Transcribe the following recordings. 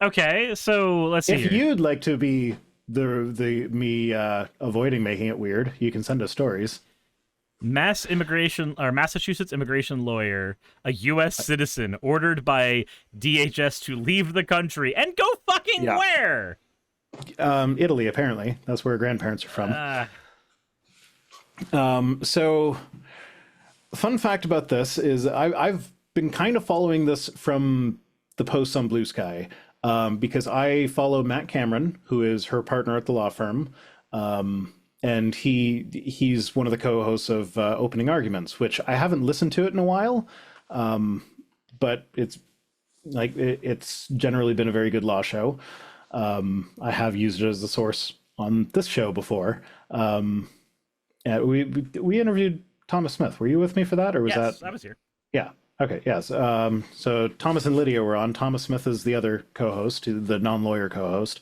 Okay, so let's see If here. you'd like to be the me avoiding making it weird, you can send us stories. Massachusetts immigration lawyer, a U.S. citizen, ordered by DHS to leave the country and go fucking Yeah. where? Italy, apparently. That's where grandparents are from. Uh, So, fun fact about this is I've been kind of following this from the posts on Blue Sky because I follow Matt Cameron, who is her partner at the law firm. And he's one of the co-hosts of Opening Arguments, which I haven't listened to it in a while, but it's generally been a very good law show. I have used it as a source on this show before. Yeah, we interviewed Thomas Smith. Were you with me for that, or was that? yes, I was here. Yeah. Okay. Yes. So Thomas and Lydia were on. Thomas Smith is the other co-host, the non-lawyer co-host.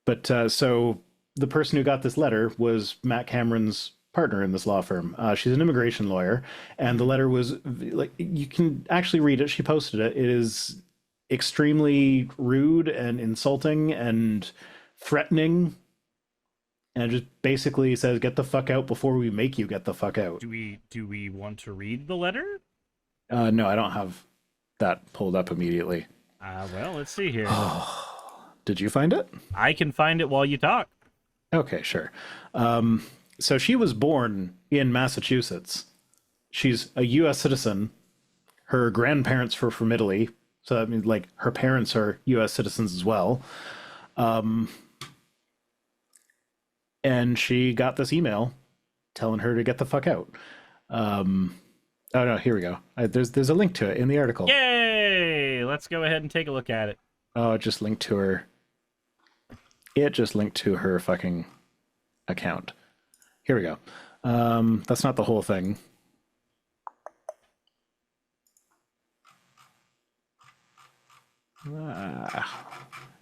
But so the person who got this letter was Matt Cameron's partner in this law firm. She's an immigration lawyer, and the letter was like you can actually read it. She posted it. It is extremely rude and insulting and threatening, and it just basically says, "Get the fuck out before we make you get the fuck out." Do we want to read the letter? No, I don't have that pulled up immediately. Well, let's see here. Did you find it? I can find it while you talk. Okay, sure. So she was born in Massachusetts. She's a U.S. citizen. Her grandparents were from Italy, so that means like her parents are U.S. citizens as well. And she got this email telling her to get the fuck out. Oh no, here we go. There's a link to it in the article. Yay! Let's go ahead and take a look at it. Oh, it just linked to her. It just linked to her fucking account. Here we go. That's not the whole thing.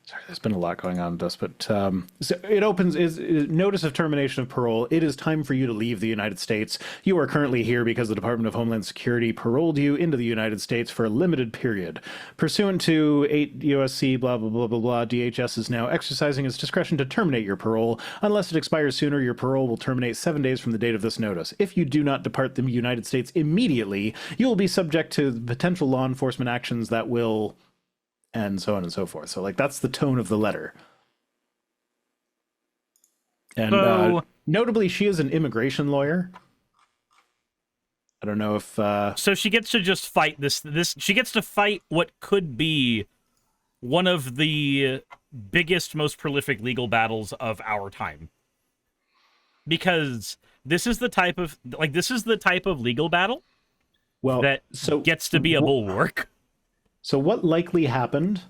Sorry, there's been a lot going on with this, but so it opens is notice of termination of parole. It is time for you to leave the United States. You are currently here because the Department of Homeland Security paroled you into the United States for a limited period. Pursuant to 8 USC blah blah blah blah blah, DHS is now exercising its discretion to terminate your parole. Unless it expires sooner, your parole will terminate 7 days from the date of this notice. If you do not depart the United States immediately, you will be subject to potential law enforcement actions that will, and so on and so forth. So, like, that's the tone of the letter. And So, notably, she is an immigration lawyer. I don't know if so she gets to just fight this. She gets to fight what could be one of the biggest, most prolific legal battles of our time. Because this is the type of legal battle well, that so gets to be a bulwark. so what likely happened?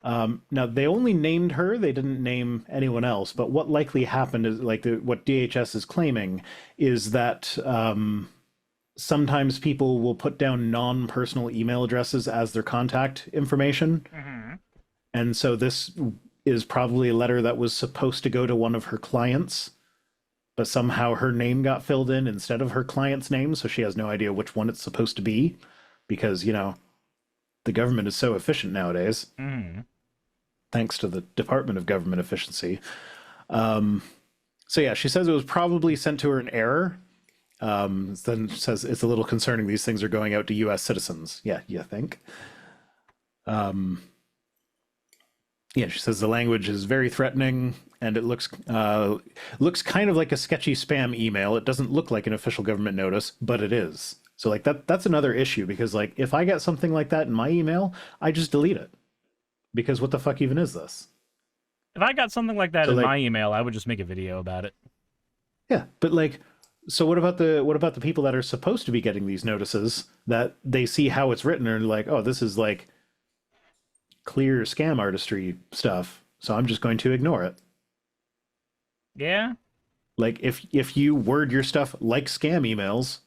Now they only named her; they didn't name anyone else. But what likely happened is like what DHS is claiming is that sometimes people will put down non-personal email addresses as their contact information. And so this is probably a letter that was supposed to go to one of her clients, but somehow her name got filled in instead of her client's name, so she has no idea which one it's supposed to be because, the government is so efficient nowadays, thanks to the Department of Government Efficiency. So yeah, she says it was probably sent to her in error. Then says it's a little concerning. These things are going out to U.S. citizens. Yeah, you think? Yeah, she says the language is very threatening, and it looks kind of like a sketchy spam email. It doesn't look like an official government notice, but it is. So like that's another issue because like if I get something like that in my email, I just delete it because what the fuck even is this? If I got something like that So in like my email, I would just make a video about it. yeah, but like so what about the people that are supposed to be getting these notices that they see how it's written and like, oh, this is like clear scam artistry stuff, so I'm just going to ignore it. Yeah. Like if you word your stuff like scam emails,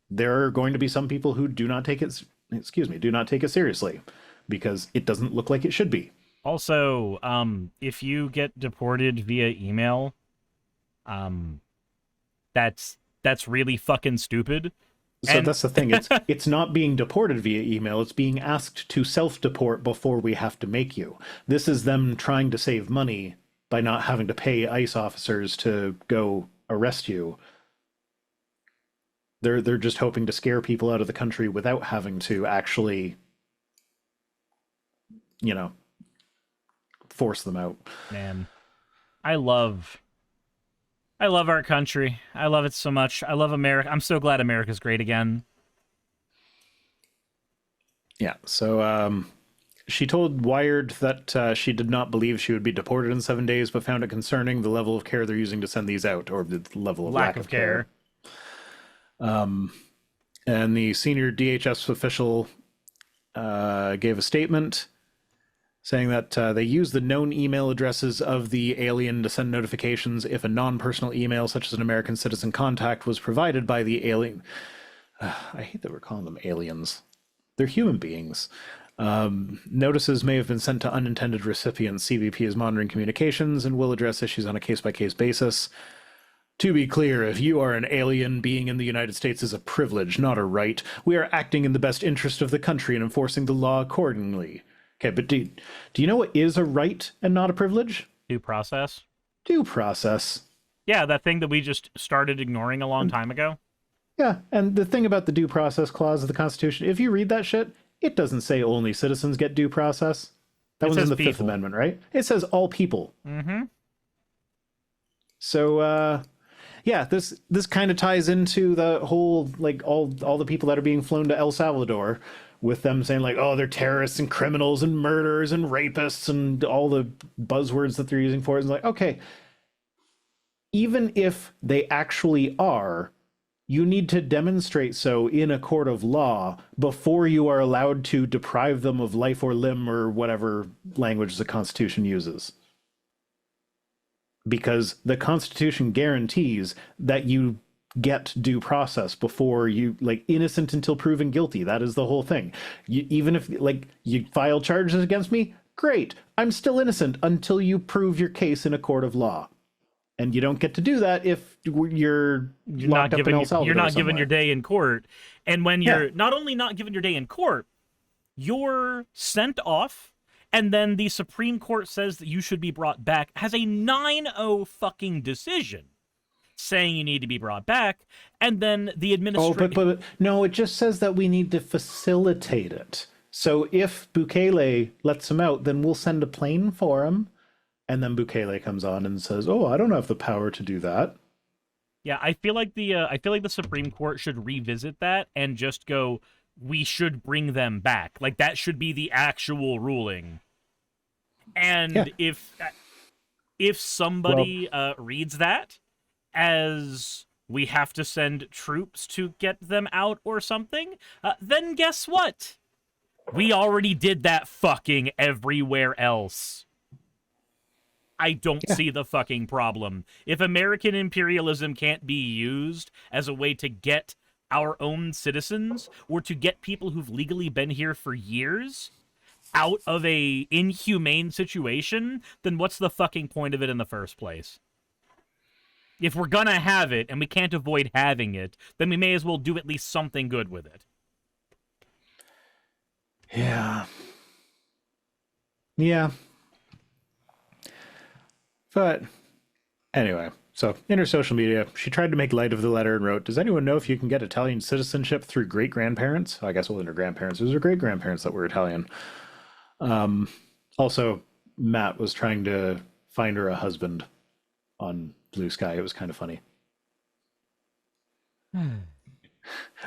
there are going to be some people who do not take it seriously because it doesn't look like it should be. Also, if you get deported via email, um, that's really fucking stupid So And that's the thing. It's not being deported via email. It's being asked to self-deport before we have to make you. This is them trying to save money by not having to pay ICE officers to go arrest you. They're just hoping to scare people out of the country without having to actually, you know, force them out. man, I love our country. I love it so much. I love America. I'm so glad America's great again. Yeah. So she told Wired that she did not believe she would be deported in 7 days, but found it concerning the level of care they're using to send these out, or the level of lack of care. And the senior DHS official gave a statement saying that they use the known email addresses of the alien to send notifications if a non-personal email, such as an American citizen contact, was provided by the alien. I hate that we're calling them aliens. They're human beings. Notices may have been sent to unintended recipients. CBP is monitoring communications and will address issues on a case-by-case basis. To be clear, if you are an alien, being in the United States is a privilege, not a right. We are acting in the best interest of the country and enforcing the law accordingly. Okay, but do you know what is a right and not a privilege? Due process. Due process. Yeah, that thing that we just started ignoring a long time ago. Yeah, and the thing about the due process clause of the Constitution, if you read that shit, it doesn't say only citizens get due process. That one's in the Fifth Amendment, right? It says all people. Mm-hmm. So, yeah, this kind of ties into the whole, like, all the people that are being flown to El Salvador, with them saying, like, oh, they're terrorists and criminals and murderers and rapists and all the buzzwords that they're using for it. It's like, okay, even if they actually are, you need to demonstrate so in a court of law before you are allowed to deprive them of life or limb or whatever language the Constitution uses. Because the Constitution guarantees that you get due process before you, like, innocent until proven guilty. That is the whole thing. Even if, like, you file charges against me, great. I'm still innocent until you prove your case in a court of law. And you don't get to do that if you're locked up in El Salvador. You're not somewhere. given your day in court. And when you're not only not given your day in court, you're sent off, and then the Supreme Court says that you should be brought back, has a 9-0 fucking decision saying you need to be brought back, and then the administration... Oh, but no, it just says that we need to facilitate it. So if Bukele lets him out, then we'll send a plane for him. And then Bukele comes on and says, "Oh, I don't have the power to do that." Yeah, I feel like the Supreme Court should revisit that and just go, "We should bring them back." Like, that should be the actual ruling. And if somebody reads that as we have to send troops to get them out or something, then guess what? We already did that fucking everywhere else. I don't see the fucking problem. If American imperialism can't be used as a way to get our own citizens or to get people who've legally been here for years out of a inhumane situation, then what's the fucking point of it in the first place? If we're gonna have it and we can't avoid having it, then we may as well do at least something good with it. Yeah. Yeah. But anyway, so in her social media, she tried to make light of the letter and wrote, "Does anyone know if you can get Italian citizenship through great-grandparents?" I guess it wasn't her grandparents. It was her great-grandparents that were Italian. Also, Matt was trying to find her a husband on Blue Sky. It was kind of funny.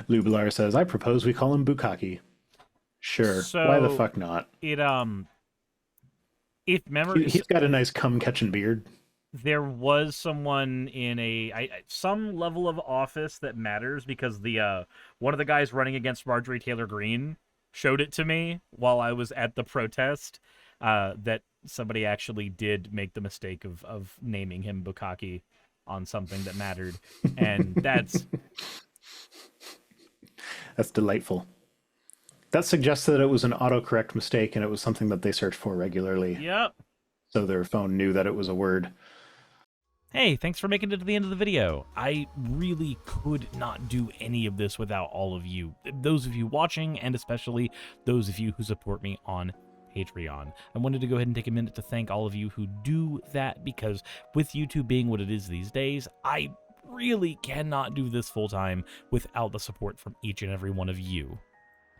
Lubelar says, "I propose we call him Bukkake." Sure. So why the fuck not? If memory, He's got a nice cum-catching beard. There was someone in some level of office that matters, because the one of the guys running against Marjorie Taylor Greene showed it to me while I was at the protest, that somebody actually did make the mistake of naming him Bukkake on something that mattered, and that's delightful. That suggests that it was an autocorrect mistake and it was something that they searched for regularly. Yep. So their phone knew that it was a word. Hey, thanks for making it to the end of the video. I really could not do any of this without all of you. Those of you watching, and especially those of you who support me on Patreon. I wanted to go ahead and take a minute to thank all of you who do that, because with YouTube being what it is these days, I really cannot do this full time without the support from each and every one of you.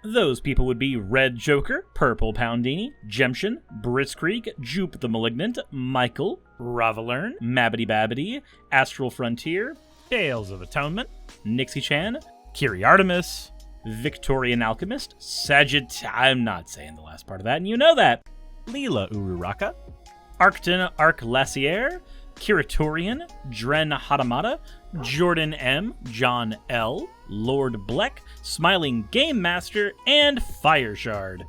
Those people would be Red Joker, Purple Poundini, Jemshin, Britzkrieg, Jupe the Malignant, Michael, Ravalern, Mabbity Babbity, Astral Frontier, Tales of Atonement, Nixie Chan, Kiri Artemis, Victorian Alchemist, I'm not saying the last part of that, and you know that, Leela Ururaka, Arcton Arclacier, Kiratorian, Dren Hadamata, Jordan M, John L, Lord Bleck, Smiling Game Master, and Fire Shard.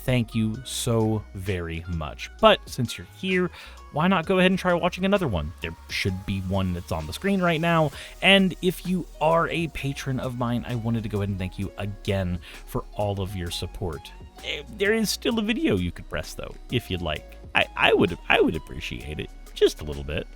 Thank you so very much. But since you're here, why not go ahead and try watching another one? There should be one that's on the screen right now. And if you are a patron of mine, I wanted to go ahead and thank you again for all of your support. There is still a video you could press though, if you'd like. I would appreciate it just a little bit.